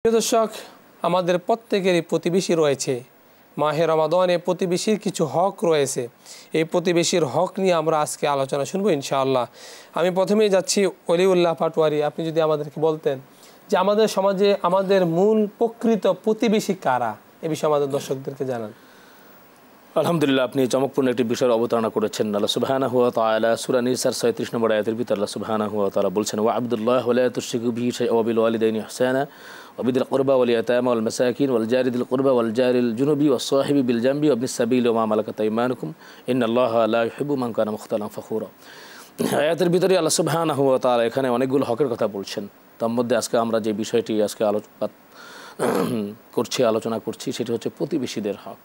প্রিয় দর্শক, আমাদের প্রত্যেকেরই প্রতিবেশী রয়েছে। মাহে রমাদানে প্রতিবেশীর কিছু হক রয়েছে। এই প্রতিবেশীর হক নিয়ে আমরা আজকে আলোচনা শুনবো ইনশাআল্লাহ। আমি প্রথমেই যাচ্ছি অলিউল্লাহ পাটোয়ারি, আপনি যদি আমাদেরকে বলতেন যে আমাদের সমাজে আমাদের মূল প্রকৃত প্রতিবেশী কারা, এ বিষয়ে আমাদের দর্শকদেরকে জানান। আলহামদুলিল্লাহ, আপনি চমকপূর্ণ একটি বিষয়ের অবতারণা করেছেন। আল্লাহ সুবহানাহু ওয়া তাআলা সূরা নিসার ৩৬ নম্বর আয়াতের ভিতরে আল্লাহ সুবহানাহু ওয়া তাআলা বলছেন, ওয়া আবদুল্লাহ ওয়া লা তুশরিকু বিহি শাইআন ওয়া বিল ওয়ালিদাইনি ইহসানা ওয়া বিদিল কুরবা ওয়াল ইয়াতামা ওয়াল মাসাকিন ওয়াল জারি দিল কুরবা ওয়াল জারিল জুনুবি ওয়াস সাহিবি বিল জামবি ওয়া ইবনিস সাবিল ওয়া মা মালাকাত আইমানুকুম ইন্নাল্লাহা লা ইউহিব্বু মান কানা মুখতালান ফখুরা। আয়াতের ভিতরে আল্লাহ সুবহানাহু ওয়া তাআলা এখানে অনেকগুলো হকের কথা বলছেন। তার মধ্যে আজকে আমরা যে বিষয়টি আজকে আলোচনা করছি সেটি হচ্ছে প্রতিবেশীদের হক।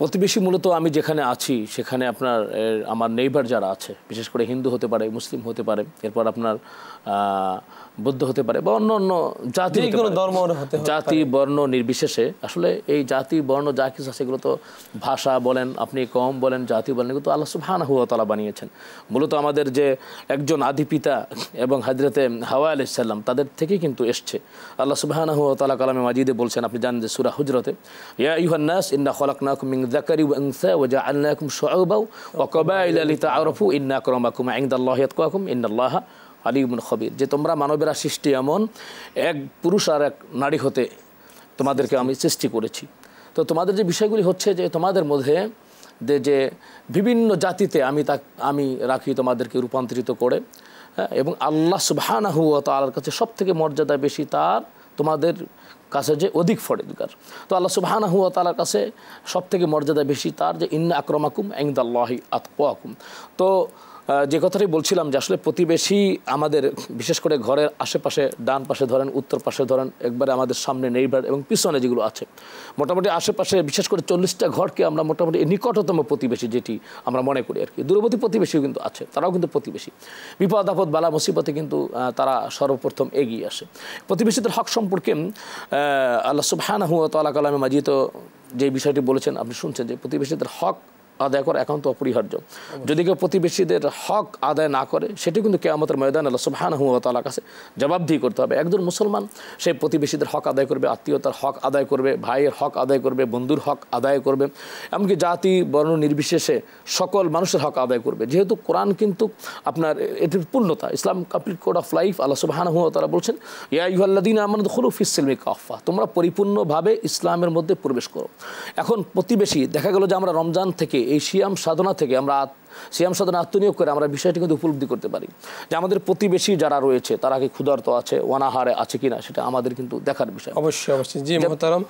প্রতিবেশী মূলত আমি যেখানে আছি সেখানে আপনার আমার নেইবার যারা আছে, বিশেষ করে হিন্দু হতে পারে, মুসলিম হতে পারে, এরপর আপনার বৌদ্ধ হতে পারে বা অন্য অন্য জাতি, জাতি বর্ণ নির্বিশেষে আসলে এই জাতি বর্ণ যা কিছু আছে এগুলো তো ভাষা বলেন, আপনি কম বলেন, জাতি বলেন, এগুলো তো আল্লাহ সুবহানাহু ওয়া তাআলা বানিয়েছেন। মূলত আমাদের যে একজন আদি পিতা এবং হযরতে হাওয়া আলাইহিস সালাম তাদের থেকেই কিন্তু এসছে। আল্লাহ সুবহানাহু ওয়া তাআলা কালামে মাজিদে বলছেন, আপনি জানেন যে সূরা হুজরাতে, ইয়া আইয়ুহান নাস ইন্না খলাকনাকুম মিন যাকারি ওয়া উনসা ওয়া জাআলনাকুম শুআবাও ওয়া ক্বাবাইলা লিতাআরাফু ইন্না আকরামাকুম ইনদাল্লাহি আতকাকুম ইন্নাল্লাহা আলিমুন খবীর, যে তোমরা মানবেরা সৃষ্টি এমন এক পুরুষ আর এক নারী হতে তোমাদেরকে আমি সৃষ্টি করেছি। তো তোমাদের যে বিষয়গুলি হচ্ছে যে তোমাদের মধ্যে যে বিভিন্ন জাতিতে আমি রাখি তোমাদেরকে রূপান্তরিত করে, এবং আল্লাহ সুবহানাহু ওয়া তাআলার কাছে সবথেকে মর্যাদা বেশি তার, তোমাদের কাছে যে অধিক ফরজগার। তো আল্লাহ সুবহানাহু ওয়া তাআলার কাছে সবথেকে মর্যাদা বেশি তার, যে ইন্না আকরামাকুম ইনদাল্লাহি আতকাকুম। তো যে কথাটি বলছিলাম যে আসলে প্রতিবেশী আমাদের বিশেষ করে ঘরের আশেপাশে, ডান পাশে ধরেন, উত্তর পাশে ধরেন, একবারে আমাদের সামনে নেইবার এবং পিছনে যেগুলো আছে, মোটামুটি আশেপাশে বিশেষ করে 40টা ঘরকে আমরা মোটামুটি নিকটতম প্রতিবেশী যেটি আমরা মনে করি আর কি। দূরবর্তী প্রতিবেশীও কিন্তু আছে, তারাও কিন্তু প্রতিবেশী। বিপদ আপদ বালা মুসিবতে কিন্তু তারা সর্বপ্রথম এগিয়ে আসে। প্রতিবেশীদের হক সম্পর্কে আল্লাহ সুবহানাহু ওয়া তাআলা কালামে মাজিদে যে বিষয়টি বলেছেন আপনি শুনছেন, যে প্রতিবেশীদের হক আদায় করা একান্ত অপরিহার্য। যদি কেউ প্রতিবেশীদের হক আদায় না করে সেটি কিন্তু কিয়ামতের ময়দানে আল্লাহ সুবহানাহু ওয়া তাআলার কাছে জবাবদিহি করতে হবে। একজন মুসলমান সেই প্রতিবেশীদের হক আদায় করবে, আত্মীয়তার হক আদায় করবে, ভাইয়ের হক আদায় করবে, বন্ধুর হক আদায় করবে, এমনকি জাতি বর্ণ নির্বিশেষে সকল মানুষের হক আদায় করবে। যেহেতু কোরআন কিন্তু আপনার এটির পূর্ণতা, ইসলাম কমপ্লিট কোড অফ লাইফ। আল্লাহ সুবহানাহু ওয়া তাআলা বলছেন, ইয়া আইয়ুহাল্লাযীনা আমানু দুখুলু ফিস সিলমি কাফা, তোমরা পরিপূর্ণভাবে ইসলামের মধ্যে প্রবেশ করো। এখন প্রতিবেশী দেখা গেল যে আমরা রমজান থেকে এই সিয়াম সাধনা থেকে আমরা সিয়াম সাধনা আত্মনিয়োগ করে আমরা বিষয়টি কিন্তু উপলব্ধি করতে পারি যে আমাদের প্রতিবেশী যারা রয়েছে তারা কি ক্ষুধার্ত আছে, অনাহারে আছে কিনা, সেটা আমাদের কিন্তু দেখার বিষয়। অবশ্যই অবশ্যই। জি মুহতারাম,